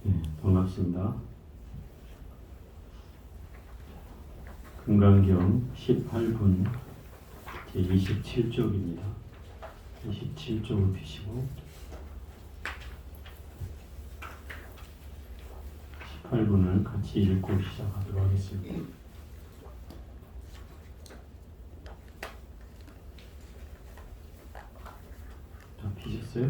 네, 반갑습니다. 금강경 18분 제27쪽입니다. 27쪽을 펴시고 18분을 같이 읽고 시작하도록 하겠습니다. 다 피셨어요?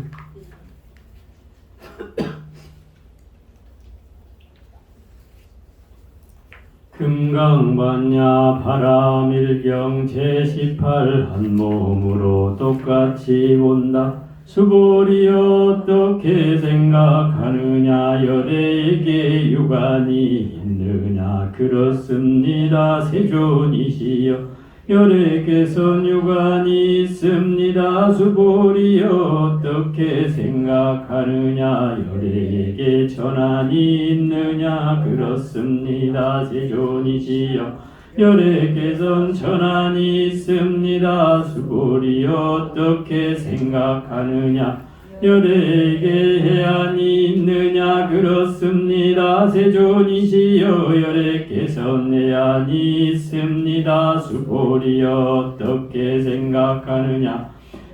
금강반야 바람일경 제18 한 몸으로 똑같이 본다. 수볼이 어떻게 생각하느냐. 열애에게 유관이 있느냐. 그렇습니다. 세존이시여 열애께선 유관이 있습니다. 수볼이 어떻게 생각하느냐. 열애에게 전환이 있느냐. 그렇습니다. 세존이시여 열애께선 전환이 있습니다. 수볼이 어떻게 생각하느냐. 열애에게 해안이 있느냐. 그렇습니다. 세존이시여 열애께선 해안이 있습니다. 수볼이 어떻게 생각하느냐.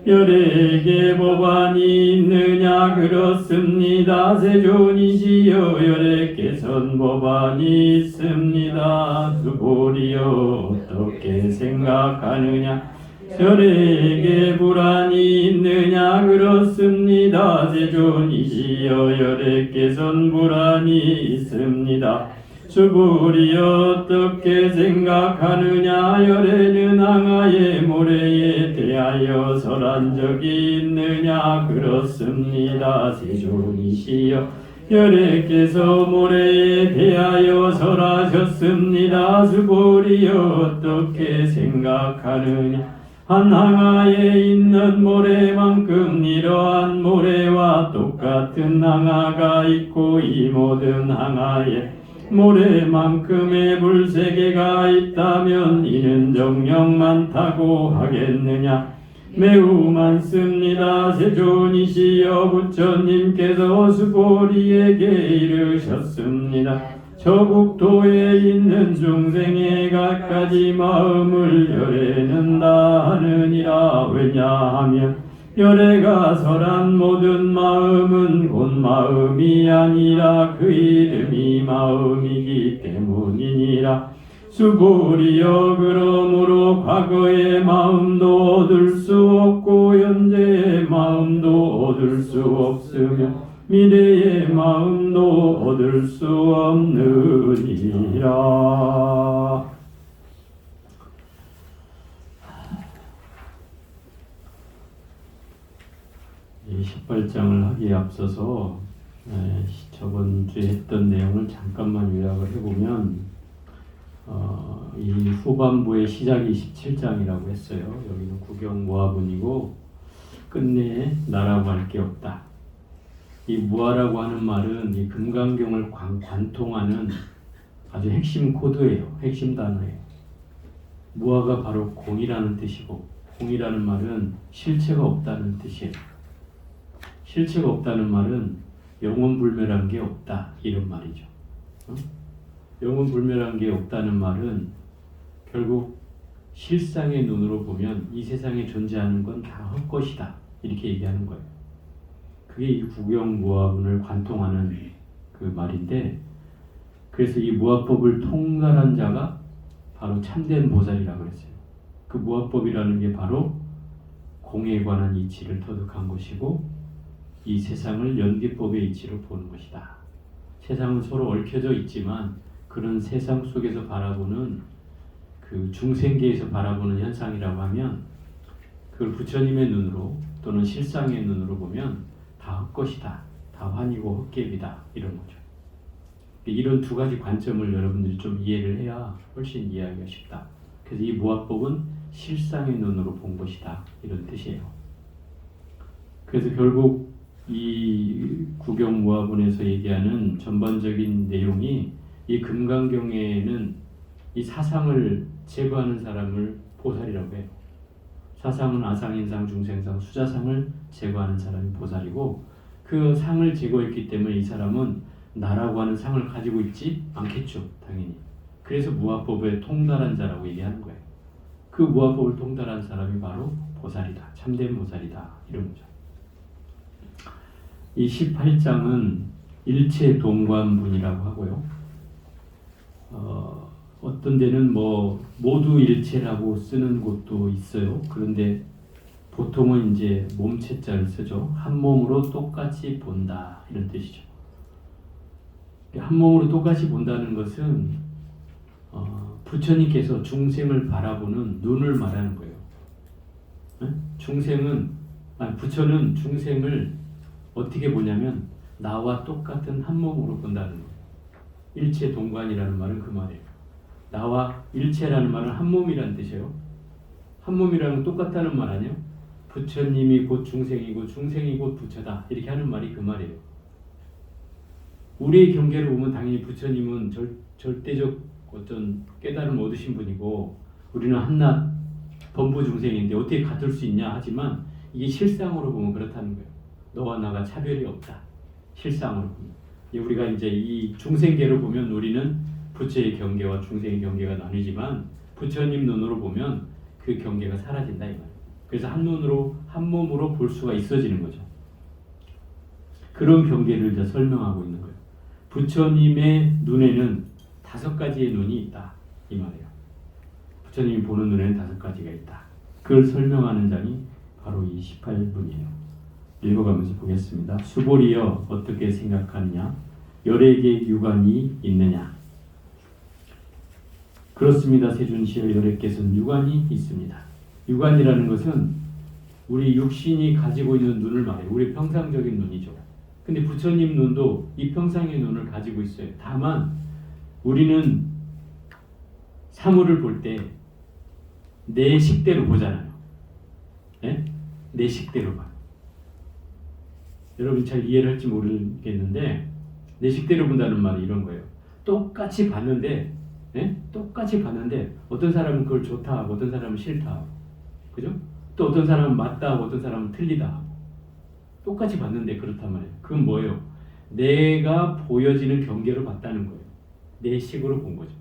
열애에게 법안이 있느냐. 그렇습니다. 세존이시여 열애께선 법안이 있습니다. 수볼이 어떻게 생각하느냐. 열애에게 불안이 있느냐. 그렇습니다. 세존이시여 열애께선 불안이 있습니다. 수볼이 어떻게 생각하느냐. 열애는 항아의 모래에 대하여 설한 적이 있느냐. 그렇습니다. 세존이시여 열애께서 모래에 대하여 설하셨습니다. 수볼이 어떻게 생각하느냐. 한 항아에 있는 모래만큼 이러한 모래와 똑같은 항아가 있고 이 모든 항아에 모래만큼의 불세계가 있다면 이는 정녕 많다고 하겠느냐. 매우 많습니다. 세존이시여 부처님께서 수보리에게 이르셨습니다. 저 국토에 있는 중생의 갖가지 마음을 열애는 다 하느니라. 왜냐하면 열애가 설한 모든 마음은 곧 마음이 아니라 그 이름이 마음이기 때문이니라. 수보리여 그러므로 과거의 마음도 얻을 수 없고 현재의 마음도 얻을 수 없으며 미래의 마음도 얻을 수 없느니라. 이 18장을 하기에 앞서서 저번 주에 했던 내용을 잠깐만 요약을 해보면 이 후반부의 시작이 17장이라고 했어요. 여기는 구경무화분이고 끝내에 나라고 할 게 없다. 이 무아라고 하는 말은 이 금강경을 관통하는 아주 핵심 코드예요. 핵심 단어예요. 무아가 바로 공이라는 뜻이고 공이라는 말은 실체가 없다는 뜻이에요. 실체가 없다는 말은 영원불멸한 게 없다 이런 말이죠. 영원불멸한 게 없다는 말은 결국 실상의 눈으로 보면 이 세상에 존재하는 건 다 헛것이다 이렇게 얘기하는 거예요. 그게 이 구경무화분을 관통하는 그 말인데, 그래서 이 무화법을 통달한 자가 바로 참된 보살이라고 그랬어요. 그 무화법이라는 게 바로 공에 관한 이치를 터득한 것이고 이 세상을 연기법의 이치로 보는 것이다. 세상은 서로 얽혀져 있지만 그런 세상 속에서 바라보는 그 중생계에서 바라보는 현상이라고 하면 그걸 부처님의 눈으로 또는 실상의 눈으로 보면 다 헛것이다. 다 환이고 헛개비다. 이런 거죠. 이런 두 가지 관점을 여러분들이 좀 이해를 해야 훨씬 이해하기가 쉽다. 그래서 이 무화법은 실상의 눈으로 본 것이다. 이런 뜻이에요. 그래서 결국 이 구경무화분에서 얘기하는 전반적인 내용이 이 금강경에는 이 사상을 제거하는 사람을 보살이라고 해요. 사상은 아상인상, 중생상, 수자상을 제거하는 사람이 보살이고 그 상을 제거했기 때문에 이 사람은 나라고 하는 상을 가지고 있지 않겠죠, 당연히. 그래서 무아법에 통달한 자라고 얘기하는 거예요. 그 무아법을 통달한 사람이 바로 보살이다, 참된 보살이다, 이런 거죠. 이 18장은 일체 동관분이라고 하고요. 어떤 데는 뭐 모두 일체라고 쓰는 곳도 있어요. 그런데 보통은 이제 몸체자를 쓰죠. 한 몸으로 똑같이 본다, 이런 뜻이죠. 한 몸으로 똑같이 본다는 것은 부처님께서 중생을 바라보는 눈을 말하는 거예요. 부처는 중생을 어떻게 보냐면 나와 똑같은 한 몸으로 본다는 거예요. 일체 동관이라는 말은 그 말이에요. 나와 일체라는 말은 한 몸이라는 뜻이에요. 한 몸이라는 건 똑같다는 말 아니에요? 부처님이 곧 중생이고 중생이 곧 부처다, 이렇게 하는 말이 그 말이에요. 우리의 경계를 보면 당연히 부처님은 절대적 어떤 깨달음을 얻으신 분이고 우리는 한낱 범부 중생인데 어떻게 같을 수 있냐 하지만 이게 실상으로 보면 그렇다는 거예요. 너와 나가 차별이 없다, 실상으로 보면. 우리가 이제 이 중생계로 보면 우리는 부처의 경계와 중생의 경계가 나뉘지만 부처님 눈으로 보면 그 경계가 사라진다, 이 말이에요. 그래서 한 눈으로 한 몸으로 볼 수가 있어지는 거죠. 그런 경계를 이제 설명하고 있는 거예요. 부처님의 눈에는 5가지의 눈이 있다, 이 말이에요. 부처님이 보는 눈에는 5가지가 있다. 그걸 설명하는 장이 바로 이 18분이에요. 읽어가면서 보겠습니다. 수보리여 어떻게 생각하느냐? 열에게 유관이 있느냐? 그렇습니다. 세존시여, 열에께서는 유관이 있습니다. 유관이라는 것은 우리 육신이 가지고 있는 눈을 말해요. 우리 평상적인 눈이죠. 근데 부처님 눈도 이 평상의 눈을 가지고 있어요. 다만 우리는 사물을 볼 때 내 식대로 보잖아요. 네? 내 식대로 봐요. 여러분 잘 이해를 할지 모르겠는데 내 식대로 본다는 말이 이런 거예요. 똑같이 봤는데 어떤 사람은 그걸 좋다 하고 어떤 사람은 싫다 하고, 그죠? 또 어떤 사람은 맞다 하고 어떤 사람은 틀리다 하고, 똑같이 봤는데 그렇단 말이에요. 그건 뭐예요? 내가 보여지는 경계로 봤다는 거예요. 내 식으로 본 거죠.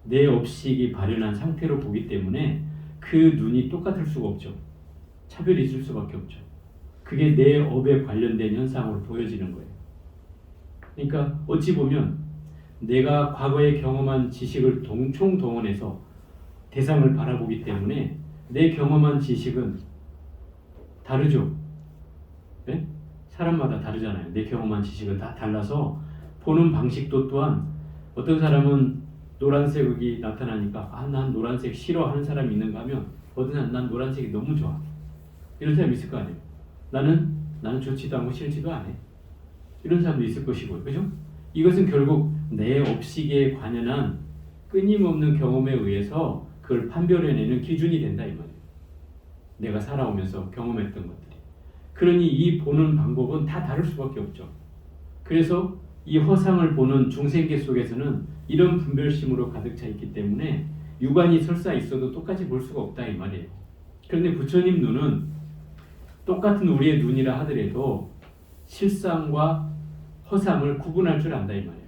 내 업식이 발현한 상태로 보기 때문에 그 눈이 똑같을 수가 없죠. 차별이 있을 수밖에 없죠. 그게 내 업에 관련된 현상으로 보여지는 거예요. 그러니까 어찌 보면 내가 과거에 경험한 지식을 총동원해서 대상을 바라보기 때문에 내 경험한 지식은 다르죠. 네? 사람마다 다르잖아요. 내 경험한 지식은 다 달라서 보는 방식도 또한 어떤 사람은 노란색이 나타나니까 난 노란색 싫어하는 사람이 있는가 하면 어떤 사람은 난 노란색이 너무 좋아, 이런 사람이 있을 거 아니에요. 나는 좋지도 않고 싫지도 않아, 이런 사람도 있을 것이고, 그죠? 이것은 결국 내 업식에 관연한 끊임없는 경험에 의해서 그걸 판별해내는 기준이 된다, 이 말이에요. 내가 살아오면서 경험했던 것들이. 그러니 이 보는 방법은 다 다를 수밖에 없죠. 그래서 이 허상을 보는 중생계 속에서는 이런 분별심으로 가득 차 있기 때문에 유관이 설사 있어도 똑같이 볼 수가 없다, 이 말이에요. 그런데 부처님 눈은 똑같은 우리의 눈이라 하더라도 실상과 허상을 구분할 줄 안다, 이 말이에요.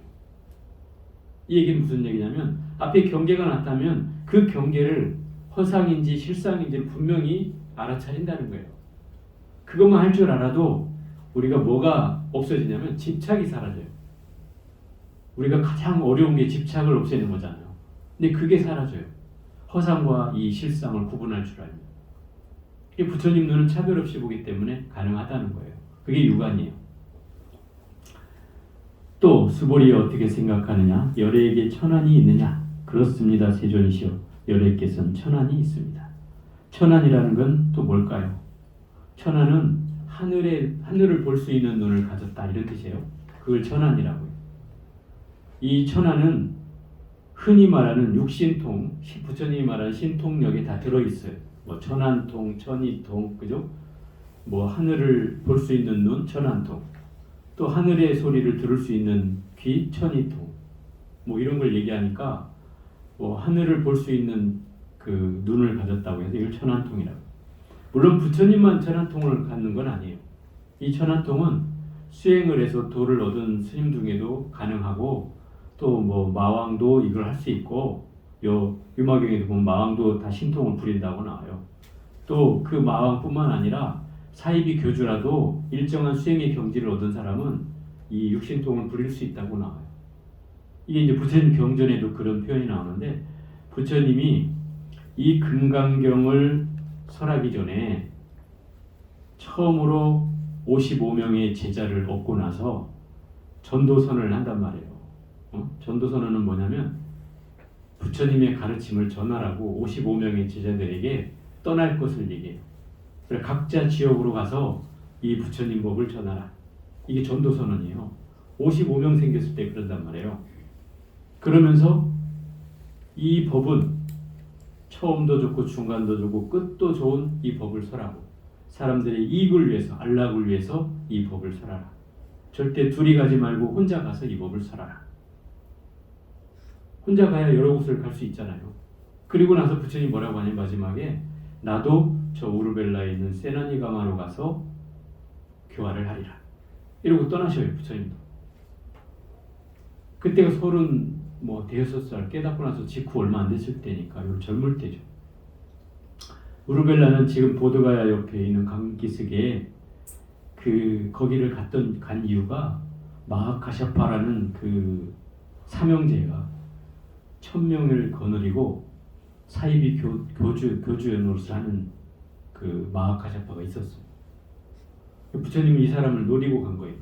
이 얘기는 무슨 얘기냐면 앞에 경계가 나타나면 그 경계를 허상인지 실상인지를 분명히 알아차린다는 거예요. 그것만 할 줄 알아도 우리가 뭐가 없어지냐면 집착이 사라져요. 우리가 가장 어려운 게 집착을 없애는 거잖아요. 근데 그게 사라져요. 허상과 이 실상을 구분할 줄 알면. 부처님 눈은 차별 없이 보기 때문에 가능하다는 거예요. 그게 유관이에요. 또 수보리에 어떻게 생각하느냐? 열애에게 천안이 있느냐? 그렇습니다. 세존이시여, 열애께서는 천안이 있습니다. 천안이라는 건 또 뭘까요? 천안은 하늘을 볼 수 있는 눈을 가졌다, 이런 뜻이에요. 그걸 천안이라고 해요. 이 천안은 흔히 말하는 육신통, 부처님이 말하는 신통력에 다 들어있어요. 뭐 천안통, 천이통, 그죠? 뭐 하늘을 볼 수 있는 눈, 천안통. 또 하늘의 소리를 들을 수 있는 귀, 천이통. 뭐 이런 걸 얘기하니까 뭐 하늘을 볼 수 있는 그 눈을 가졌다고 해서 이걸 천안통이라고. 물론 부처님만 천안통을 갖는 건 아니에요. 이 천안통은 수행을 해서 도를 얻은 스님 중에도 가능하고 또 뭐 마왕도 이걸 할 수 있고 요 유마경에도 보면 마왕도 다 신통을 부린다고 나와요. 또 그 마왕뿐만 아니라 사이비 교주라도 일정한 수행의 경지를 얻은 사람은 이 육신통을 부릴 수 있다고 나와요. 이게 이제 부처님 경전에도 그런 표현이 나오는데 부처님이 이 금강경을 설하기 전에 처음으로 55명의 제자를 얻고 나서 전도선언을 한단 말이에요. 전도선언은 뭐냐면 부처님의 가르침을 전하라고 55명의 제자들에게 떠날 것을 얘기해요. 그래서 각자 지역으로 가서 이 부처님 법을 전하라. 이게 전도선언이에요. 55명 생겼을 때 그런단 말이에요. 그러면서 이 법은 처음도 좋고 중간도 좋고 끝도 좋은 이 법을 설하고 사람들의 이익을 위해서 안락을 위해서 이 법을 설하라. 절대 둘이 가지 말고 혼자 가서 이 법을 설하라. 혼자 가야 여러 곳을 갈 수 있잖아요. 그리고 나서 부처님이 뭐라고 하냐면 마지막에 나도 저 우르벨라에 있는 세나니가마로 가서 교화를 하리라. 이러고 떠나셔요. 부처님도. 그때가 36살 깨닫고 나서 직후 얼마 안 됐을 때니까 젊을 때죠. 우르벨라는 지금 보드가야 옆에 있는 강기슭에 거기를 간 이유가 마하카샤파라는 그 사명제가 1000명을 거느리고 사이비 교주 노릇을 하는 그 마하카샤파가 있었어요. 부처님이 이 사람을 노리고 간 거예요.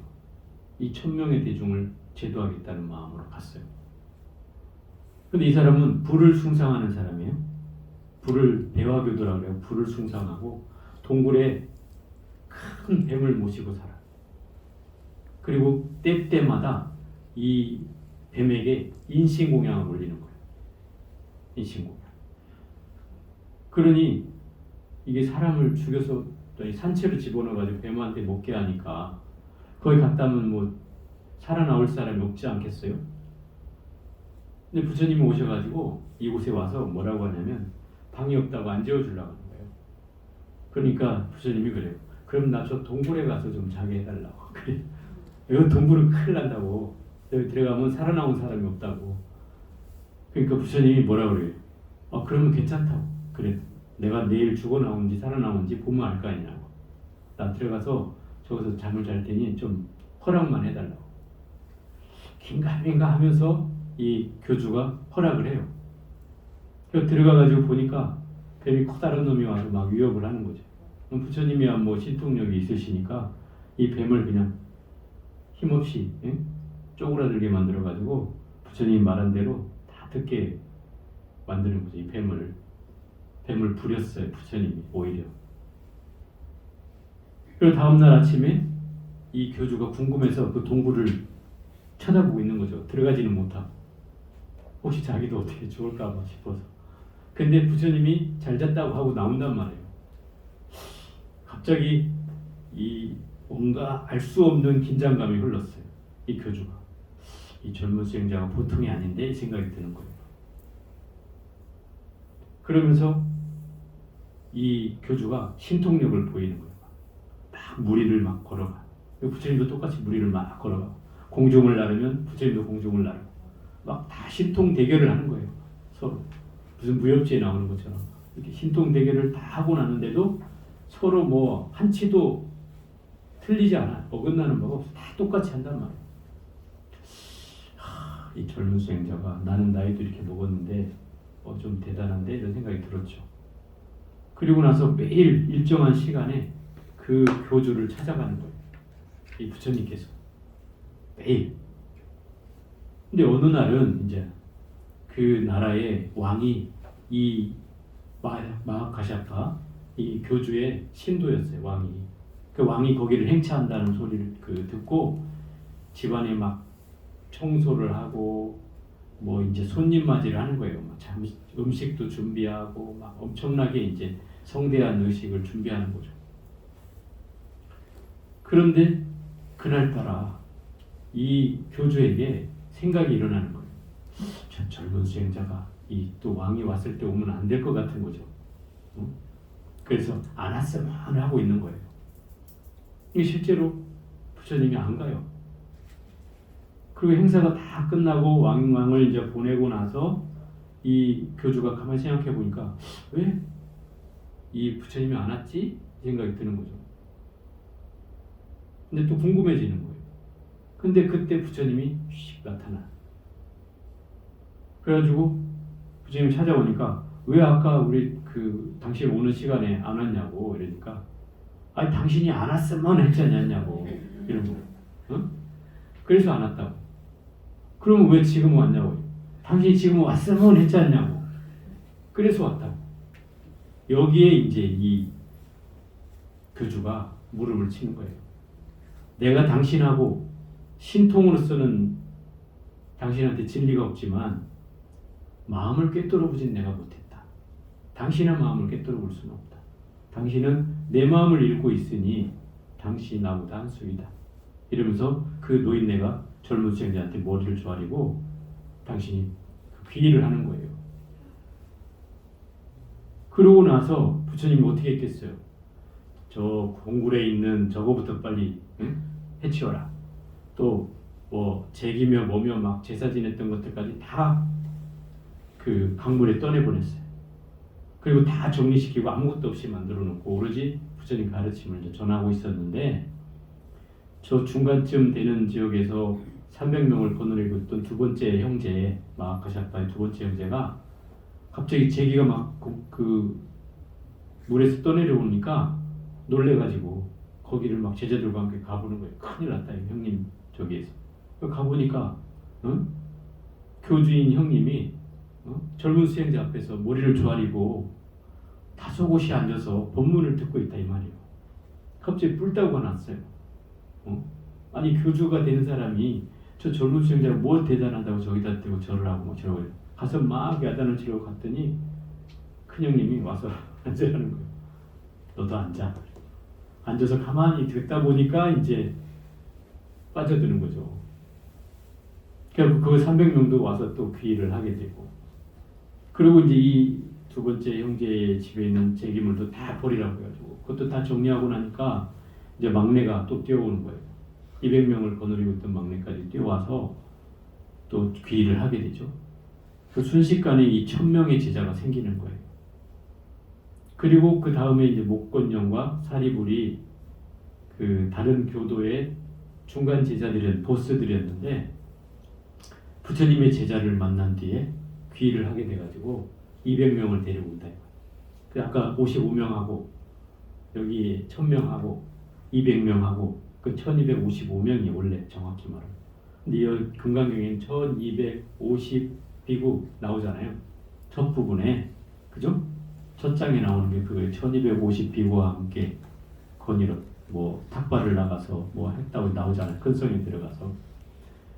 이 1000명의 대중을 제도하겠다는 마음으로 갔어요. 근데 이 사람은 불을 숭상하는 사람이에요. 불을 대화교도라고 해요. 불을 숭상하고 동굴에 큰 뱀을 모시고 살아. 그리고 때때마다 이 뱀에게 인신공양을 올리는 거예요. 인신공양. 그러니 이게 사람을 죽여서 산채로 집어넣어가지고 뱀한테 먹게 하니까 거기 갔다면 뭐 살아나올 사람이 없지 않겠어요? 근데 부처님이 오셔가지고 이곳에 와서 뭐라고 하냐면 방이 없다고 안 재워주려고 하는 거예요. 그러니까 부처님이 그래요. 그럼 나 저 동굴에 가서 좀 자게 해달라고. 그래. 여기 동굴은 큰일 난다고. 여기 들어가면 살아나온 사람이 없다고. 그러니까 부처님이 뭐라 그래요? 그러면 괜찮다고. 그래. 내가 내일 죽어 나온지 살아나온지 보면 알 거 아니냐고. 나 들어가서 저기서 잠을 잘 테니 좀 허락만 해달라고. 긴가민가 하면서 이 교주가 허락을 해요. 그래서 들어가가지고 보니까 뱀이 커다란 놈이 와서 막 위협을 하는 거죠. 부처님이야 뭐 신통력이 있으시니까 이 뱀을 그냥 힘없이 쪼그라들게 만들어가지고 부처님이 말한 대로 다 듣게 만드는 거죠. 이 뱀을 부렸어요. 부처님이 오히려. 그리고 다음날 아침에 이 교주가 궁금해서 그 동굴을 쳐다보고 있는 거죠. 들어가지는 못하고. 혹시 자기도 어떻게 죽을까 봐 싶어서. 근데 부처님이 잘 잤다고 하고 나온단 말이에요. 갑자기 이 뭔가 알 수 없는 긴장감이 흘렀어요. 이 교주가. 이 젊은 수행자가 보통이 아닌데 이 생각이 드는 거예요. 그러면서 이 교주가 신통력을 보이는 거예요. 막 무리를 막 걸어가. 부처님도 똑같이 무리를 막 걸어가. 공중을 나르면 부처님도 공중을 나르고. 막 다 신통 대결을 하는 거예요. 서로. 무슨 무협지에 나오는 것처럼. 이렇게 신통 대결을 다 하고 나는데도 서로 뭐 한치도 틀리지 않아. 어긋나는 바가 없어. 다 똑같이 한단 말이에요. 이 젊은 수행자가 나는 나이도 이렇게 먹었는데 좀 대단한데 이런 생각이 들었죠. 그리고 나서 매일 일정한 시간에 그 교주를 찾아가는 거예요. 이 부처님께서 매일. 근데 어느 날은 이제 그 나라의 왕이 이 마하카샤파 이 교주의 신도였어요. 왕이. 그 왕이 거기를 행차한다는 소리를 듣고 집안에 막 청소를 하고 뭐 이제 손님 맞이를 하는 거예요. 막 음식도 준비하고 막 엄청나게 이제 성대한 의식을 준비하는 거죠. 그런데 그날따라 이 교주에게 생각이 일어나는 거예요. 저 젊은 수행자가 이 또 왕이 왔을 때 오면 안 될 것 같은 거죠. 그래서 안 왔으면 하고 있는 거예요. 이게 실제로 부처님이 안 가요. 그리고 행사가 다 끝나고 왕을 이제 보내고 나서 이 교주가 가만히 생각해 보니까 왜 이 부처님이 안 왔지? 생각이 드는 거죠. 근데 또 궁금해지는 거예요. 근데 그때 부처님이 휙 나타나. 그래가지고 부처님이 찾아오니까 왜 아까 우리 당신 오는 시간에 안 왔냐고 이러니까 아니 당신이 안 왔으면 했지 않냐고 이런 거예요. 어? 그래서 안 왔다고. 그러면 왜 지금 왔냐고. 당신이 지금 왔으면 했지 않냐고. 그래서 왔다고. 여기에 이제 이 교주가 무릎을 치는 거예요. 내가 당신하고 신통으로서는 당신한테 진리가 없지만 마음을 꿰뚫어 보진 내가 못했다. 당신의 마음을 꿰뚫어 볼 수는 없다. 당신은 내 마음을 읽고 있으니 당신이 나보다 한수이다. 이러면서 그 노인네가 젊은 수행자한테 머리를 조아리고 당신이 귀의를 하는 거예요. 그러고 나서 부처님이 어떻게 했겠어요? 저 공굴에 있는 저거부터 빨리 해치워라. 또 뭐 제기며 뭐며 막 제사 지냈던 것들까지 다 그 강물에 떠내보냈어요. 그리고 다 정리시키고 아무것도 없이 만들어 놓고 오로지 부처님 가르침을 이제 전하고 있었는데 저 중간쯤 되는 지역에서 300명을 거느리고 있던 두 번째 형제 마하카샤파의 두 번째 형제가 갑자기 제기가 막 그 물에서 떠내려오니까 놀래가지고 거기를 막 제자들과 함께 가보는 거예요. 큰일 났다 형님 저기에서. 가보니까 교주인 형님이 젊은 수행자 앞에서 머리를 조아리고 다소곳이 앉아서 법문을 듣고 있다 이 말이에요. 갑자기 뿔따구가 났어요. 아니 교주가 된 사람이 저 젊은 수행자가 뭐 대단하다고 저기다 대고 절을 하고 뭐 저러고 가서 막 야단을 치려고 갔더니 큰형님이 와서 앉으라는 거예요. 너도 앉아. 앉아서 가만히 듣다 보니까 이제 빠져드는 거죠. 결국 그 300명도 와서 또 귀의를 하게 되고 그리고 이제 이 두 번째 형제의 집에 있는 제기물도 다 버리라고 해가지고 그것도 다 정리하고 나니까 이제 막내가 또 뛰어오는 거예요. 200명을 거느리고 있던 막내까지 뛰어와서 또 귀의를 하게 되죠. 그 순식간에 이 1000명의 제자가 생기는 거예요. 그리고 그 다음에 이제 목건령과 사리불이 그 다른 교도의 중간 제자들은 보스들이었는데 부처님의 제자를 만난 뒤에 귀의를 하게 돼가지고 200명을 데리고 온다. 그 아까 55명하고 여기 1000명하고 200명하고 그 1255명이 원래 정확히 말하면. 근데 이 금강경에는 1250비구 나오잖아요. 첫 부분에 그죠? 첫 장에 나오는 게 그거예요. 1250비구와 함께 건의로 뭐 탁발을 나가서 뭐 했다고 나오잖아요. 큰 성에 들어가서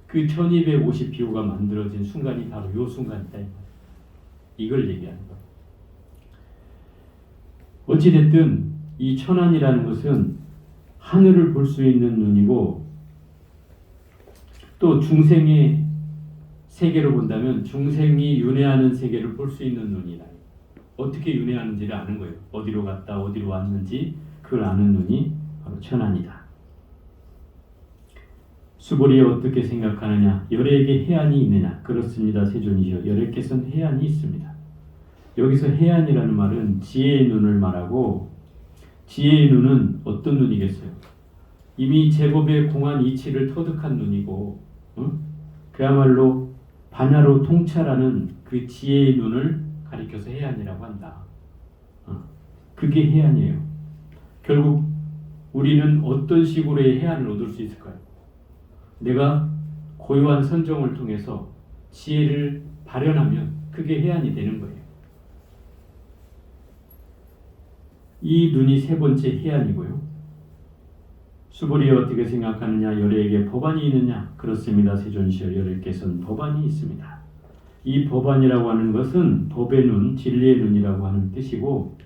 그 1250비구가 만들어진 순간이 바로 요 순간이다. 이걸 얘기하는 거예요. 어찌됐든 이 천안이라는 것은 하늘을 볼 수 있는 눈이고 또 중생의 세계로 본다면 중생이 윤회하는 세계를 볼 수 있는 눈이다. 어떻게 윤회하는지를 아는 거예요. 어디로 갔다 어디로 왔는지 그걸 아는 눈이 바로 천안이다. 수보리에 어떻게 생각하느냐? 열애에게 해안이 있느냐? 그렇습니다. 세존이시여. 열애께서는 해안이 있습니다. 여기서 해안이라는 말은 지혜의 눈을 말하고 지혜의 눈은 어떤 눈이겠어요? 이미 제법의 공한 이치를 터득한 눈이고 그야말로 반야로 통찰하는 그 지혜의 눈을 가리켜서 해안이라고 한다. 그게 해안이에요. 결국 우리는 어떤 식으로의 해안을 얻을 수 있을까요? 내가 고요한 선정을 통해서 지혜를 발현하면 그게 해안이 되는 거예요. 이 눈이 세 번째 해안이고요. 수보리에 어떻게 생각하느냐? 열애에게 법안이 있느냐? 그렇습니다. 세존시여. 열애께서는 법안이 있습니다. 이 법안이라고 하는 것은 법의 눈, 진리의 눈이라고 하는 뜻이고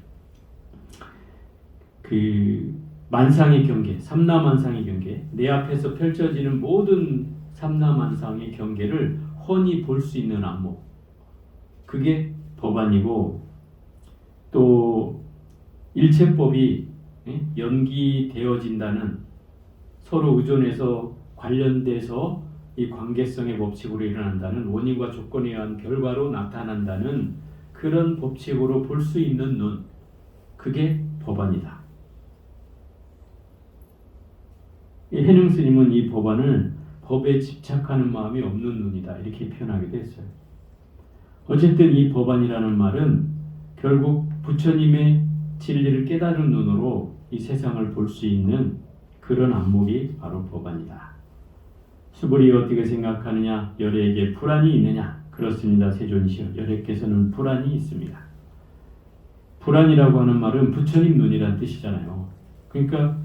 그 만상의 경계, 삼라만상의 경계, 내 앞에서 펼쳐지는 모든 삼라만상의 경계를 훤히 볼 수 있는 안목, 그게 법안이고 또 일체법이 연기되어진다는 서로 의존해서 관련돼서 이 관계성의 법칙으로 일어난다는 원인과 조건에 의한 결과로 나타난다는 그런 법칙으로 볼 수 있는 눈, 그게 법안이다. 해능 스님은 이 법안을 법에 집착하는 마음이 없는 눈이다 이렇게 표현하기도 했어요. 어쨌든 이 법안이라는 말은 결국 부처님의 진리를 깨달은 눈으로 이 세상을 볼 수 있는 그런 안목이 바로 법안이다. 수불이 어떻게 생각하느냐? 열애에게 불안이 있느냐? 그렇습니다. 세존이시여, 열애께서는 불안이 있습니다. 불안이라고 하는 말은 부처님 눈이란 뜻이잖아요. 그러니까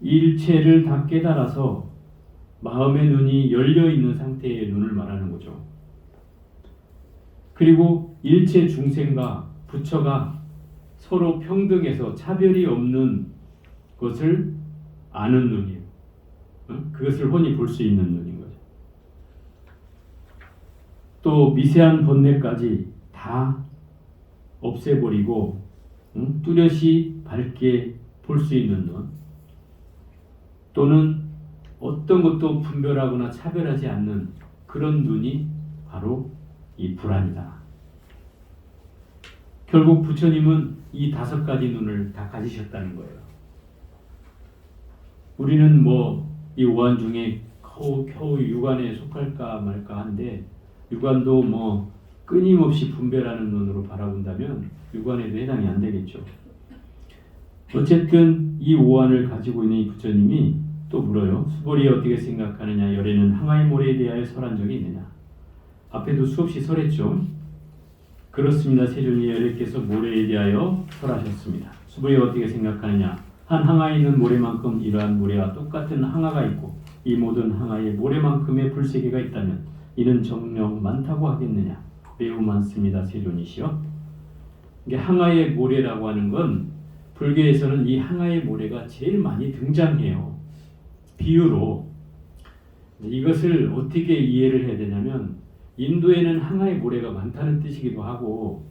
일체를 다 깨달아서 마음의 눈이 열려있는 상태의 눈을 말하는 거죠. 그리고 일체 중생과 부처가 서로 평등해서 차별이 없는 것을 아는 눈이에요. 그것을 혼이 볼 수 있는 눈인 거죠. 또 미세한 번뇌까지 다 없애버리고 뚜렷이 밝게 볼 수 있는 눈, 또는 어떤 것도 분별하거나 차별하지 않는 그런 눈이 바로 이 불안이다. 결국 부처님은 이 5가지 눈을 다 가지셨다는 거예요. 우리는 이 오한 중에 겨우 육안에 속할까 말까 한데, 육안도 끊임없이 분별하는 눈으로 바라본다면 육안에도 해당이 안 되겠죠. 어쨌든 이 오한을 가지고 있는 이 부처님이 또 물어요. 수벌이 어떻게 생각하느냐? 열애는 항아의 모래에 대하여 설한 적이 있느냐? 앞에도 수없이 설했죠. 그렇습니다. 세존이 열애께서 모래에 대하여 설하셨습니다. 수벌이 어떻게 생각하느냐? 한 항아에 있는 모래만큼 이러한 모래와 똑같은 항아가 있고 이 모든 항아에 모래만큼의 불세계가 있다면 이는 정녕 많다고 하겠느냐? 매우 많습니다. 세존이시여. 이게 항아의 모래라고 하는 건 불교에서는 이 항아의 모래가 제일 많이 등장해요. 비유로. 이것을 어떻게 이해를 해야 되냐면 인도에는 항아의 모래가 많다는 뜻이기도 하고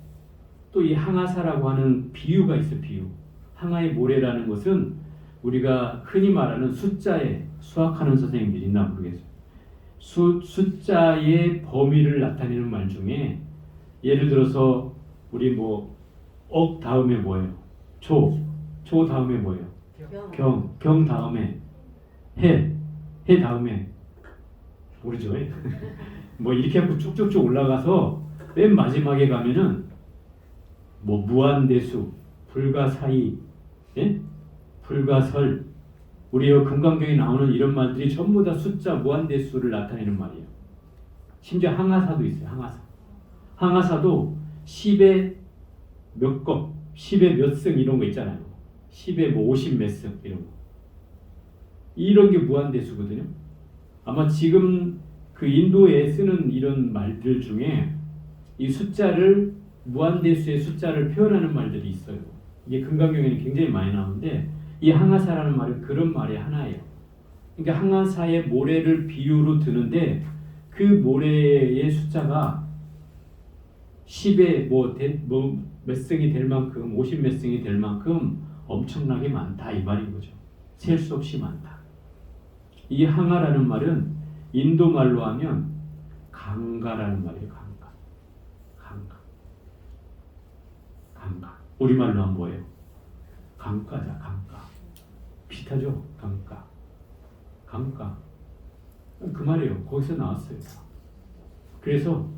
또 이 항아사라고 하는 비유가 있어요. 비유. 항아의 모래라는 것은 우리가 흔히 말하는 숫자에 수학하는 선생님들이 있나 모르겠어요. 숫자의 범위를 나타내는 말 중에 예를 들어서 우리 억 다음에 뭐예요? 초 다음에 뭐예요? 경 다음에 해 다음에 모르죠? 이렇게 하고 쭉쭉쭉 올라가서 맨 마지막에 가면은 무한대수, 불가사의, 불가설, 우리 금강경에 나오는 이런 말들이 전부 다 숫자 무한대수를 나타내는 말이에요. 심지어 항아사도 있어요. 항아사도 10의 몇 겁, 10의 몇 승 이런 거 있잖아요. 10의 50 몇 승 이런 거. 이런 게 무한대수거든요. 아마 지금 그 인도에 쓰는 이런 말들 중에 이 숫자를 무한대수의 숫자를 표현하는 말들이 있어요. 이게 금강경에는 굉장히 많이 나오는데 이 항아사라는 말은 그런 말의 하나예요. 그러니까 항아사의 모래를 비유로 드는데 그 모래의 숫자가 10의 몇 승이 될 만큼 50 몇 승이 될 만큼 엄청나게 많다 이 말인 거죠. 셀 수 없이 많다. 이 항아라는 말은 인도 말로 하면 강가라는 말이에요. 강가. 우리말로 하면 뭐예요? 강가자, 강가. 비슷하죠? 강가. 그 말이에요. 거기서 나왔어요. 그래서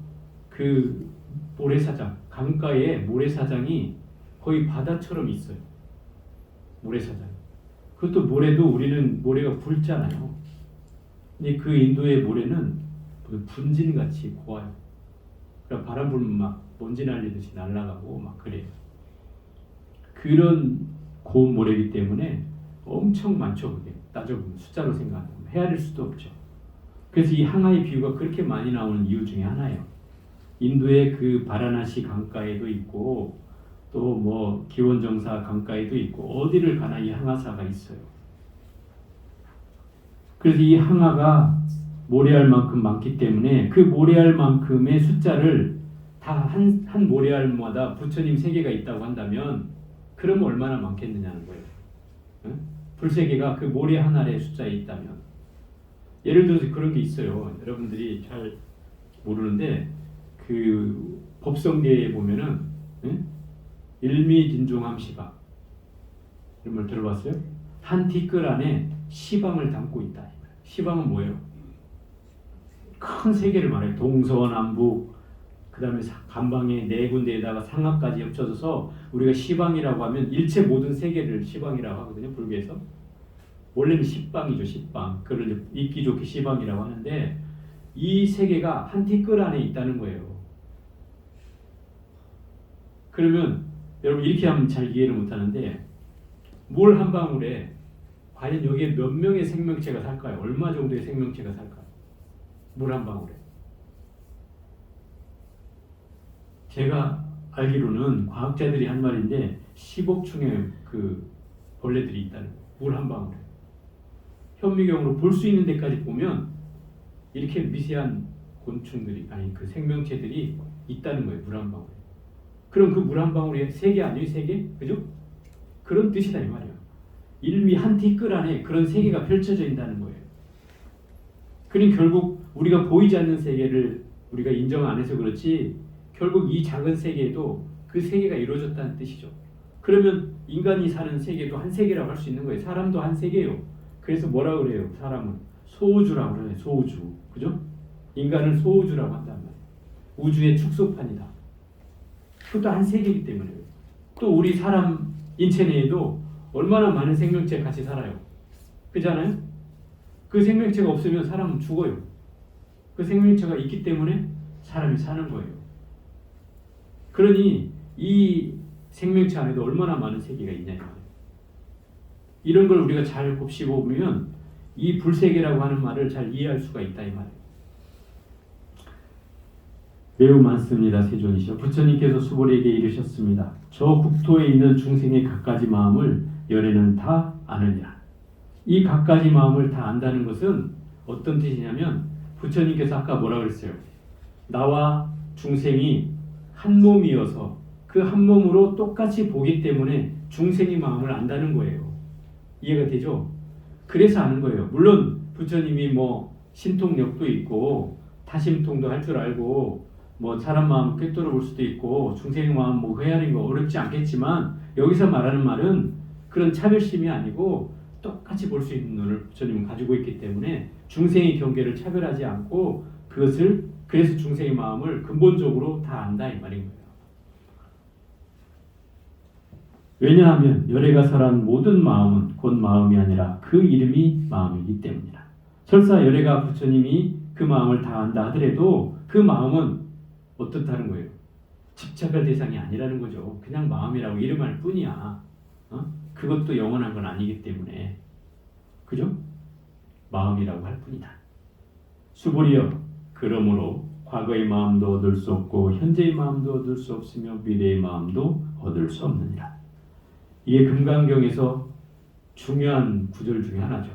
그 모래사장, 강가에 모래사장이 거의 바다처럼 있어요. 모래사장. 그것도 모래도 우리는 모래가 붉잖아요. 근데 그 인도의 모래는 분진같이 고와요. 그러니까 바람 불면 막 먼지 날리듯이 날아가고 막 그래요. 그런 고운 모래이기 때문에 엄청 많죠. 그게 따져보면 숫자로 생각하면 헤아릴 수도 없죠. 그래서 이 항아의 비유가 그렇게 많이 나오는 이유 중에 하나예요. 인도의 그 바라나시 강가에도 있고 또 기원정사 강가에도 있고 어디를 가나 이 항아사가 있어요. 그래서 이 항아가 모래알만큼 많기 때문에 그 모래알만큼의 숫자를 다 한 모래알마다 부처님 세계가 있다고 한다면 그러면 얼마나 많겠느냐는 거예요. 응? 불세계가 그 모래 한 알의 숫자에 있다면, 예를 들어서 그런 게 있어요. 여러분들이 잘 모르는데 그 법성계에 보면은 일미진종함시방 이런 걸 들어봤어요? 한 티끌 안에 시방을 담고 있다. 시방은 뭐예요? 큰 세계를 말해요. 동서남북, 그 다음에 간방에 네 군데에다가 상하까지 합쳐져서 우리가 시방이라고 하면 일체 모든 세계를 시방이라고 하거든요. 불교에서. 원래는 십방이죠. 십방. 그걸 읽기 좋게 시방이라고 하는데 이 세계가 한 티끌 안에 있다는 거예요. 그러면 여러분 이렇게 하면 잘 이해를 못하는데 물 한 방울에 과연 여기에 몇 명의 생명체가 살까요? 얼마 정도의 생명체가 살까요? 물 한 방울에. 제가 알기로는 과학자들이 한 말인데 10억 층의 그 벌레들이 있다는 거예요. 물 한 방울에. 현미경으로 볼 수 있는 데까지 보면 이렇게 미세한 곤충들이 아니 그 생명체들이 있다는 거예요. 물 한 방울에. 그럼 그 물 한 방울이 세계 아니에요? 세계? 그죠? 그런 뜻이다 이 말이에요. 일미 한 티끌 안에 그런 세계가 펼쳐져 있다는 거예요. 그러니 결국 우리가 보이지 않는 세계를 우리가 인정 안 해서 그렇지 결국 이 작은 세계에도 그 세계가 이루어졌다는 뜻이죠. 그러면 인간이 사는 세계도 한 세계라고 할 수 있는 거예요. 사람도 한 세계예요. 그래서 뭐라고 그래요? 사람은 소우주라고 그래요. 소우주. 그죠? 인간을 소우주라고 한단 말이에요. 우주의 축소판이다. 그것도 한 세계이기 때문에. 또 우리 사람 인체 내에도 얼마나 많은 생명체가 같이 살아요. 그렇잖아요? 그 생명체가 없으면 사람은 죽어요. 그 생명체가 있기 때문에 사람이 사는 거예요. 그러니 이 생명체 안에도 얼마나 많은 세계가 있냐 이 말이에요. 이런 걸 우리가 잘 곱씹어보면 이 불세계라고 하는 말을 잘 이해할 수가 있다 이 말이에요. 매우 많습니다. 세존이시여. 부처님께서 수보리에게 이르셨습니다. 저 국토에 있는 중생의 갖가지 마음을 열애는 다 아느니라. 이 갖가지 마음을 다 안다는 것은 어떤 뜻이냐면 부처님께서 아까 뭐라 그랬어요? 나와 중생이 한 몸이어서 그 한 몸으로 똑같이 보기 때문에 중생의 마음을 안다는 거예요. 이해가 되죠? 그래서 아는 거예요. 물론 부처님이 뭐 신통력도 있고 타심통도 할 줄 알고 뭐 사람 마음 꿰뚫어 볼 수도 있고 중생의 마음 뭐 헤아리는 거 어렵지 않겠지만 여기서 말하는 말은 그런 차별심이 아니고 똑같이 볼 수 있는 눈을 부처님은 가지고 있기 때문에 중생의 경계를 차별하지 않고 그것을 그래서 중생의 마음을 근본적으로 다 안다 이 말인 거예요. 왜냐하면 열애가 설한 모든 마음은 곧 마음이 아니라 그 이름이 마음이기 때문이라. 설사 열애가 부처님이 그 마음을 다 안다 하더라도 그 마음은 어떻다는 거예요? 집착할 대상이 아니라는 거죠. 그냥 마음이라고 이름할 뿐이야. 그것도 영원한 건 아니기 때문에. 그죠? 마음이라고 할 뿐이다. 수보리여, 그러므로 과거의 마음도 얻을 수 없고 현재의 마음도 얻을 수 없으며 미래의 마음도 얻을 수 없느니라. 이게 금강경에서 중요한 구절 중에 하나죠.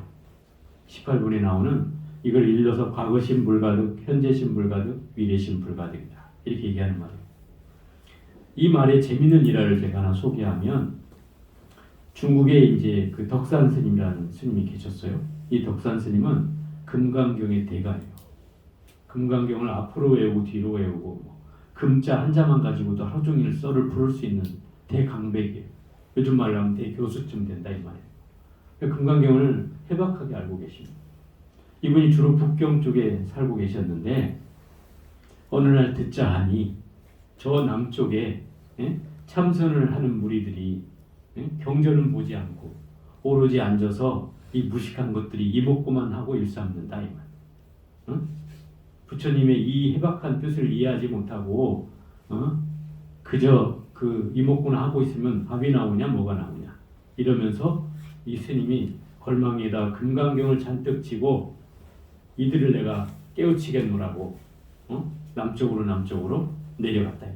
18분에 나오는 이걸 일러서 과거심 불가득, 현재심 불가득, 미래심 불가득이다. 이렇게 얘기하는 말이에요. 이 말에 재밌는 일화를 제가 하나 소개하면 중국에 이제 그 덕산 스님이라는 스님이 계셨어요. 이 덕산 스님은 금강경의 대가예요. 금강경을 앞으로 외우고 뒤로 외우고 금자 한 자만 가지고도 하루 종일 썰을 부를 수 있는 대강백이에요. 요즘 말로 하면 대교수쯤 된다 이 말이에요. 금강경을 해박하게 알고 계십니다. 이분이 주로 북경 쪽에 살고 계셨는데 어느 날 듣자 하니 저 남쪽에 참선을 하는 무리들이 경전은 보지 않고 오로지 앉아서 이 무식한 것들이 이목구만 하고 일삼는다 이 말. 부처님의 이 해박한 뜻을 이해하지 못하고 그저 그 이목구나 하고 있으면 밥이 나오냐 뭐가 나오냐 이러면서 이 스님이 걸망에다 금강경을 잔뜩 치고 이들을 내가 깨우치겠노라고 남쪽으로 내려갔다.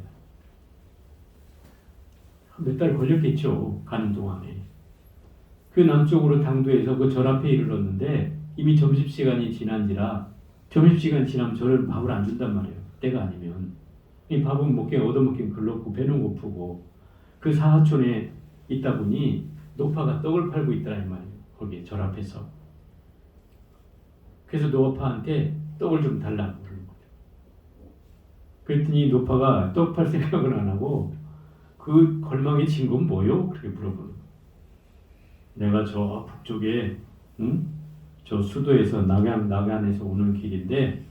몇 달 걸렸겠죠. 가는 동안에. 그 남쪽으로 당도해서 그 절 앞에 이르렀는데 이미 점심시간이 지난지라 점심시간 지나면 저를 밥을 안 준단 말이에요. 때가 아니면. 이 밥은 먹긴 얻어먹긴 글렀고 배는 고프고 그 사하촌에 있다 보니 노파가 떡을 팔고 있더라 이 말이에요. 거기에 절 앞에서. 그래서 노파한테 떡을 좀 달라고 그러는 거죠. 그랬더니 노파가 떡 팔 생각을 안 하고 그 걸망에 진 건 뭐요? 그렇게 물어보는 거예요. 내가 저 북쪽에 저 수도에서 낙양에서 오는 길인데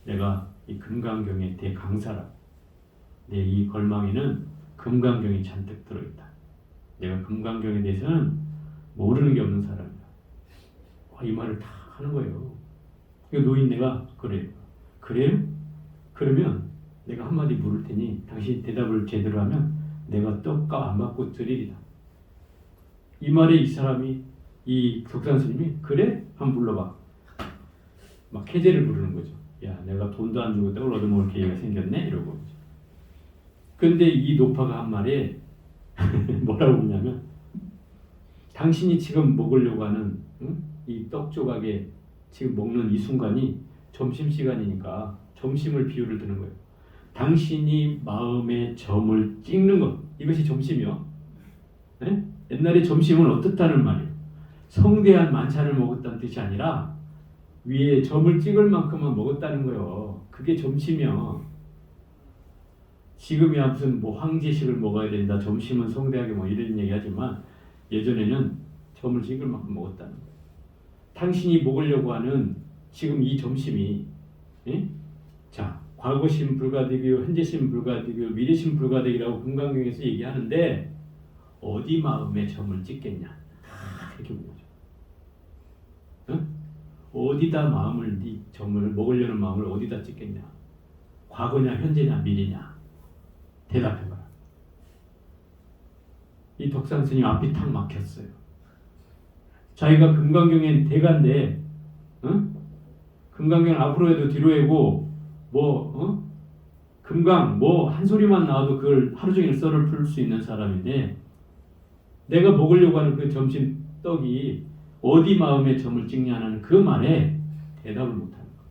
내가 이 금강경의 대강사라. 내 이 걸망에는 금강경이 잔뜩 들어있다. 내가 금강경에 대해서는 모르는 게 없는 사람이야. 이 말을 다 하는 거예요. 노인네가 그래요. 그래요? 그러면 내가 한마디 물을 테니 당신이 대답을 제대로 하면 내가 떡값 안 받고 드리리다. 이 말에 이 사람이 이 덕산스님이 그래? 한번 불러봐. 막 해제를 부르는 거죠. 야, 내가 돈도 안 주고 떡을 얻어먹을 기회가 생겼네? 이러고. 근데 이 노파가 한 말에 뭐라고 하냐면 당신이 지금 먹으려고 하는 이 떡 조각에 지금 먹는 이 순간이 점심시간이니까 점심을 비유를 드는 거예요. 당신이 마음의 점을 찍는 것, 이것이 점심이요. 네? 옛날에 점심은 어떻다는 말이에요. 성대한 만찬을 먹었다는 뜻이 아니라 위에 점을 찍을 만큼만 먹었다는 거예요. 그게 점심이요. 지금이야 무슨 뭐 황제식을 먹어야 된다, 점심은 성대하게 뭐 이런 얘기하지만 예전에는 점을 찍을 만큼 먹었다는 거예요. 당신이 먹으려고 하는 지금 이 점심이, 예? 자, 과거심 불가득이요, 현재심 불가득이요, 미래심 불가득이라고 금강경에서 얘기하는데 어디 마음에 점을 찍겠냐? 이렇게 보죠. 응? 어디다 마음을, 네 점을 먹으려는 마음을 어디다 찍겠냐? 과거냐, 현재냐, 미래냐? 대답해봐라. 이 덕산 스님 앞이 탁 막혔어요. 자기가 금강경엔 대가인데, 금강경 앞으로 해도 뒤로 해고, 금강 한 소리만 나와도 그걸 하루 종일 썰을 풀 수 있는 사람인데, 내가 먹으려고 하는 그 점심 떡이 어디 마음에 점을 찍냐는 그 말에 대답을 못하는 거예요.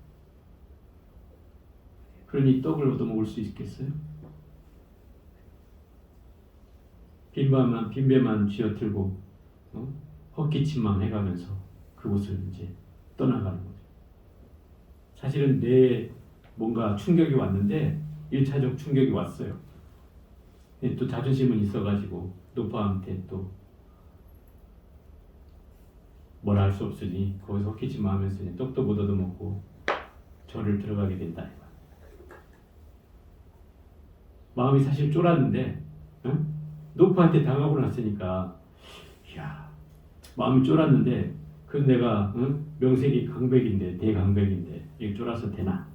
그러니 떡을 얻어먹을 수 있겠어요? 빈배만 쥐어들고 헛기침만 해가면서 그곳을 이제 떠나가는 거죠. 사실은 내 뭔가 충격이 왔는데 1차적 충격이 왔어요. 또 자존심은 있어가지고 노파한테 또 뭘 할 수 없으니 거기서 헛기침만 하면서 떡도 못 얻어먹고 절을 들어가게 된다. 마음이 사실 쫄았는데 노파한테 당하고 났으니까 마음이 쫄았는데 그 내가 명색이 강백인데 대강백인데 이게 쫄아서 되나?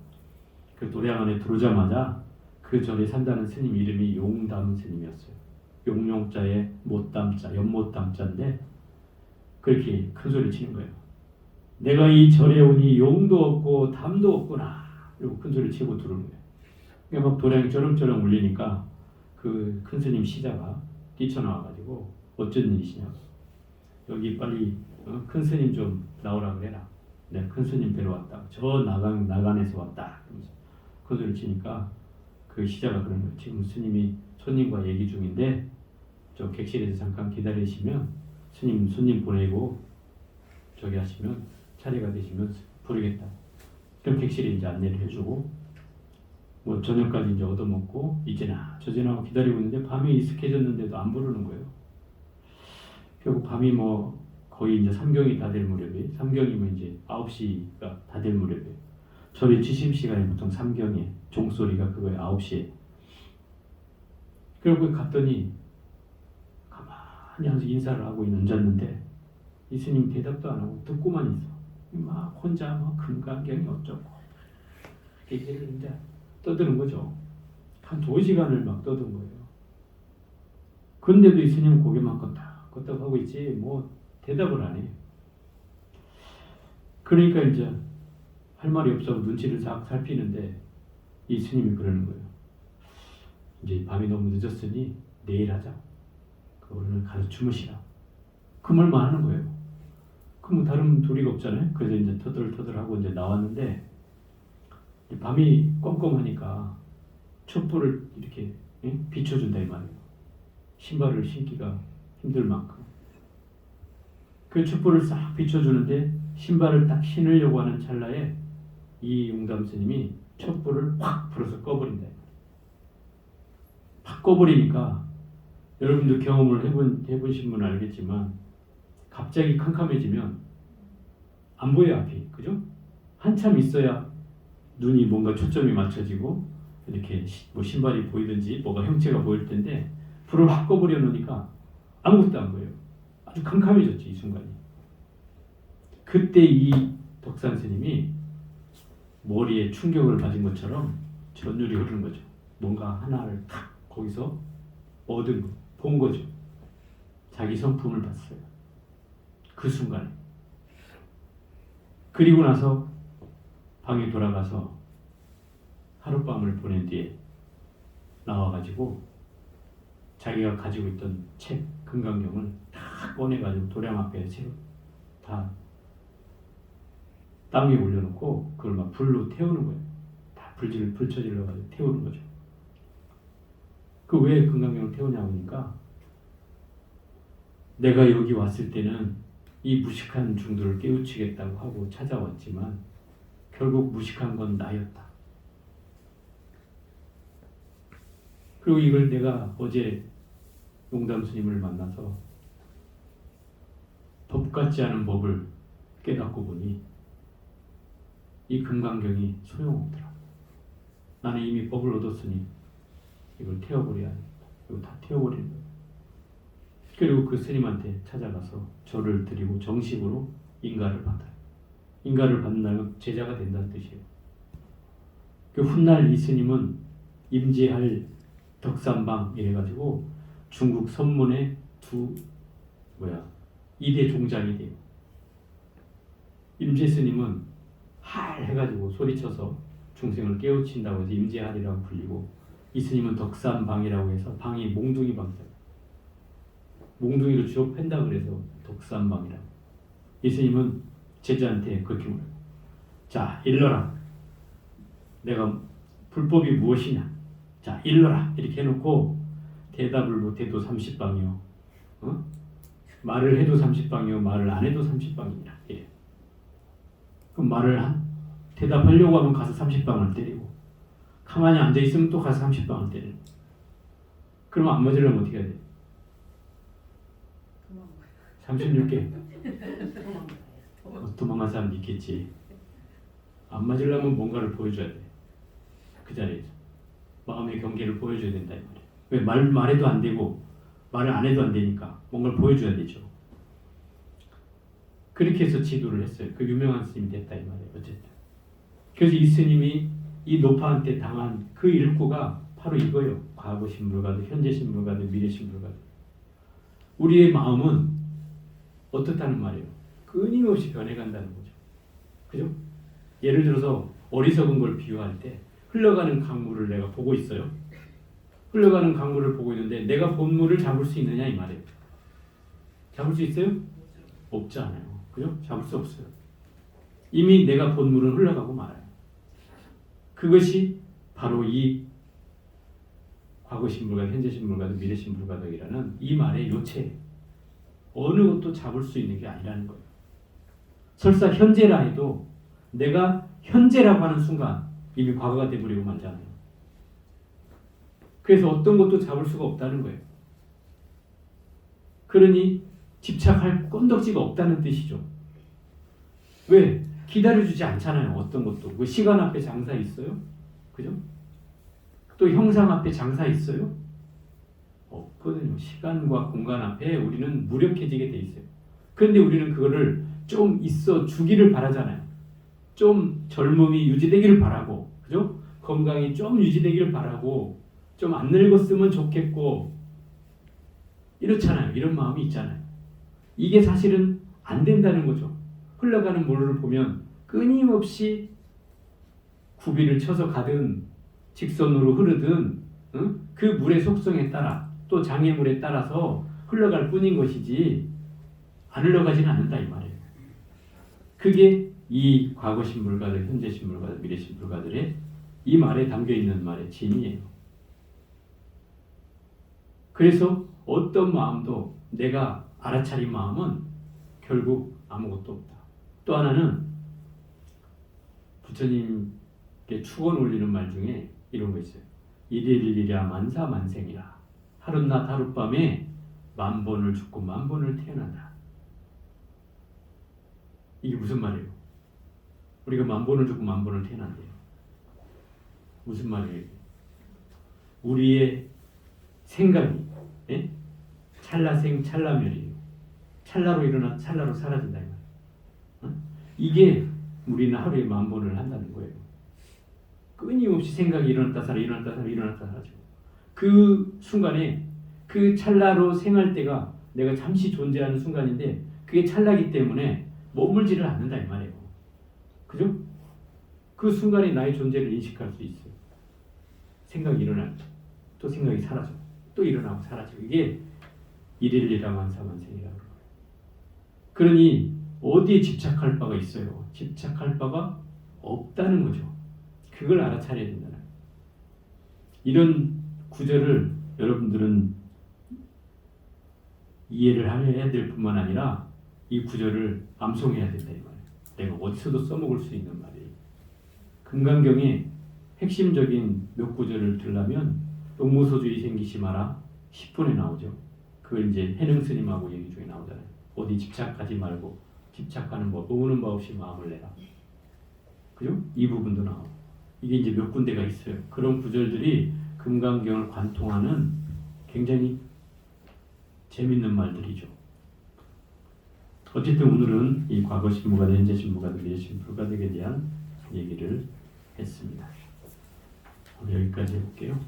그 도량 안에 들어오자마자 그 절에 산다는 스님 이름이 용담 스님이었어요. 용용자에 못담자, 연못담자인데 그렇게 큰 소리 치는 거예요. 내가 이 절에 오니 용도 없고 담도 없구나. 이러고 큰 소리 치고 들어오는 거예요. 그러니까 막 도량이 쩌렁쩌렁 울리니까 그 큰 스님 시자가 뛰쳐나와가지고 어쩐 일이시냐고. 여기 빨리 큰 스님 좀 나오라 그래라. 내가 큰 스님 데려왔다. 저 나간에서 왔다. 그러면서 큰 소리 치니까 그 시자가 그런 거예요. 지금 스님이 손님과 얘기 중인데 저 객실에서 잠깐 기다리시면 스님 손님 보내고 저기 하시면 차례가 되시면 부르겠다. 그럼 객실에 이제 안내를 해주고 뭐 저녁까지 이제 얻어먹고 이제나 저제나 기다리고 있는데 밤이 익숙해졌는데도 안 부르는 거예요. 결국 밤이 뭐 거의 이제 삼경이 다 될 무렵에, 삼경이면 이제 9시가 다 될 무렵에, 절의 취심 시간이 보통 삼경에, 종소리가 그거에 9시에. 결국 갔더니 가만히 앉아서 인사를 하고 앉았는데 이 스님 대답도 안 하고 듣고만 있어. 막 혼자 막 금강경이 어쩌고 얘기를 했는데 떠드는 거죠. 한 2시간을 막 떠든 거예요. 근데도 이 스님은 고개만 껐다 하고 있지 뭐 대답을 안 해요. 그러니까 이제 할 말이 없어 눈치를 싹 살피는데 이 스님이 그러는 거예요. 이제 밤이 너무 늦었으니 내일 하자. 오늘 가서 주무시라. 그 말만 하는 거예요. 그럼 다른 도리가 없잖아요. 그래서 이제 터들터들하고 이제 나왔는데 밤이 껌껌하니까 촛불을 이렇게 비춰준다 이 말이에요. 신발을 신기가 힘들 만큼. 그 촛불을 싹 비춰주는데 신발을 딱 신으려고 하는 찰나에 이 용담 스님이 촛불을 확 불어서 꺼버린다. 확 꺼버리니까 여러분도 경험을 해보신 분은 알겠지만 갑자기 캄캄해지면 안 보여요, 앞이. 그죠? 한참 있어야 눈이 뭔가 초점이 맞춰지고 이렇게 뭐 신발이 보이든지 뭐가 형체가 보일 텐데 불을 확 꺼버려 놓으니까 아무것도 안 보여요. 아주 캄캄해졌지, 이 순간이. 그때 이 덕산 스님이 머리에 충격을 받은 것처럼 전율이 흐르는 거죠. 뭔가 하나를 탁 거기서 얻은 거, 본 거죠. 자기 성품을 봤어요. 그 순간에. 그리고 나서 방에 돌아가서 하룻밤을 보낸 뒤에 나와가지고 자기가 가지고 있던 책, 금강경을 다 꺼내가지고 도량 앞에 다 땅 위에 올려놓고 그걸 막 불로 태우는 거예요. 다 불쳐질러가지고 태우는 거죠. 그 왜 금강경을 태우냐고 하니까 내가 여기 왔을 때는 이 무식한 중들을 깨우치겠다고 하고 찾아왔지만 결국 무식한 건 나였다. 그리고 이걸 내가 어제 용담 스님을 만나서 법 같지 않은 법을 깨닫고 보니 이 금강경이 소용없더라. 나는 이미 법을 얻었으니 이걸 태워버려야 하겠다. 이거 다 태워버리는 거예요. 그리고 그 스님한테 찾아가서 절을 드리고 정식으로 인가를 받아요. 인가를 받는다면 제자가 된다는 뜻이에요. 그 훗날 이 스님은 임재할 덕산방 이래가지고 중국 선문의 2대 종장이 돼요. 임재 스님은 할 해가지고 소리쳐서 중생을 깨우친다고 해서 임재할이라고 불리고, 이 스님은 덕산방이라고 해서 방이 몽둥이 방이잖아요. 몽둥이로 주로 팬다 그래서 덕산방이라고. 이 스님은 제자한테 그렇게 물어요. 자, 일러라. 내가 불법이 무엇이냐? 자, 일러라. 이렇게 해놓고 대답을 못해도 30방이요. 말을 해도 30방이요. 말을 안 해도 30방이니라. 이래. 그럼 대답하려고 하면 가서 30방을 때리고, 가만히 앉아있으면 또 가서 30방을 때리고. 그러면 안 맞으려면 어떻게 해야 돼? 36개. 도망간 사람도 있겠지. 안 맞으려면 뭔가를 보여줘야 돼. 그 자리에서. 마음의 경계를 보여줘야 된다 이 말이야. 왜? 말해도 안 되고 말을 안 해도 안 되니까 뭔가를 보여줘야 되죠. 그렇게 해서 지도를 했어요. 그 유명한 스님이 됐다 이 말이에요. 어쨌든. 그래서 이 스님이 이 노파한테 당한 그 일구가 바로 이거예요. 과거 신불가도, 현재 신불가도, 미래 신불가도. 우리의 마음은 어떻다는 말이에요? 끊임없이 변해간다는 거죠. 그죠? 예를 들어서 어리석은 걸 비유할 때 흘러가는 강물을 내가 보고 있어요. 흘러가는 강물을 보고 있는데 내가 본 물을 잡을 수 있느냐 이 말이에요. 잡을 수 있어요? 없지 않아요. 그죠? 잡을 수 없어요. 이미 내가 본 물은 흘러가고 말아요. 그것이 바로 이 과거 신불가도, 현재 신불가도, 미래 신불가도이라는 이 말의 요체예요. 어느 것도 잡을 수 있는 게 아니라는 거예요. 설사 현재라 해도 내가 현재라고 하는 순간 이미 과거가 돼버리고 말잖아요. 그래서 어떤 것도 잡을 수가 없다는 거예요. 그러니 집착할 건덕지가 없다는 뜻이죠. 왜? 기다려주지 않잖아요. 어떤 것도. 그 시간 앞에 장사 있어요? 그죠? 또 형상 앞에 장사 있어요? 없거든요. 시간과 공간 앞에 우리는 무력해지게 돼 있어요. 그런데 우리는 그거를 좀 있어 주기를 바라잖아요. 좀 젊음이 유지되기를 바라고, 그죠? 건강이 좀 유지되기를 바라고, 좀 안 늙었으면 좋겠고, 이렇잖아요. 이런 마음이 있잖아요. 이게 사실은 안 된다는 거죠. 흘러가는 물을 보면 끊임없이 구비를 쳐서 가든 직선으로 흐르든 그 물의 속성에 따라 또 장애물에 따라서 흘러갈 뿐인 것이지 안 흘러가지는 않는다 이 말이에요. 그게 이 과거 신불가들, 현재 신불가들, 미래 신불가들의 이 말에 담겨있는 말의 진이에요. 그래서 어떤 마음도 내가 알아차린 마음은 결국 아무것도 없다. 또 하나는 부처님께 축원 올리는 말 중에 이런 거 있어요. 일일일이랴 만사만생이라. 하룻낮 하룻밤에 만번을 죽고 만번을 태어난다. 이게 무슨 말이에요? 우리가 만번을 죽고 만번을 태어난대요. 무슨 말이에요? 우리의 생각이 찰나생 찰나멸이에요. 찰나로 일어나 찰나로 사라진다 이 말이에요. 이게 우리는 하루에 만번을 한다는 거예요. 끊임없이 생각이 일어났다 사라 일어났다 사라 일어났다 사라지고 그 순간에 그 찰나로 생할 때가 내가 잠시 존재하는 순간인데 그게 찰나기 때문에 머물지를 않는다 이 말이에요. 그죠? 그 순간에 나의 존재를 인식할 수 있어요. 생각이 일어나고 또 생각이 사라지고 또 일어나고 사라지고 이게 일일이라 만사만생이라고 그래요. 그러니 어디에 집착할 바가 있어요? 집착할 바가 없다는 거죠. 그걸 알아차려야 된다는 거예요. 이런 구절을 여러분들은 이해를 해야 될 뿐만 아니라 이 구절을 암송해야 된다 이 말이에요. 내가 어디서도 써먹을 수 있는 말이에요. 금강경의 핵심적인 몇 구절을 들려면 용무소주의 생기시 마라 10분에 나오죠. 그걸 이제 해능 스님하고 얘기 중에 나오잖아요. 어디 집착하지 말고 집착하는 법, 오는 바 없이 마음을 내라. 그죠? 이 부분도 나오고 이게 이제 몇 군데가 있어요. 그런 구절들이 금강경을 관통하는 굉장히 재밌는 말들이죠. 어쨌든 오늘은 이 과거 신무가대, 현재 신무가대, 미래 신무가대에 대한 얘기를 했습니다. 여기까지 해볼게요.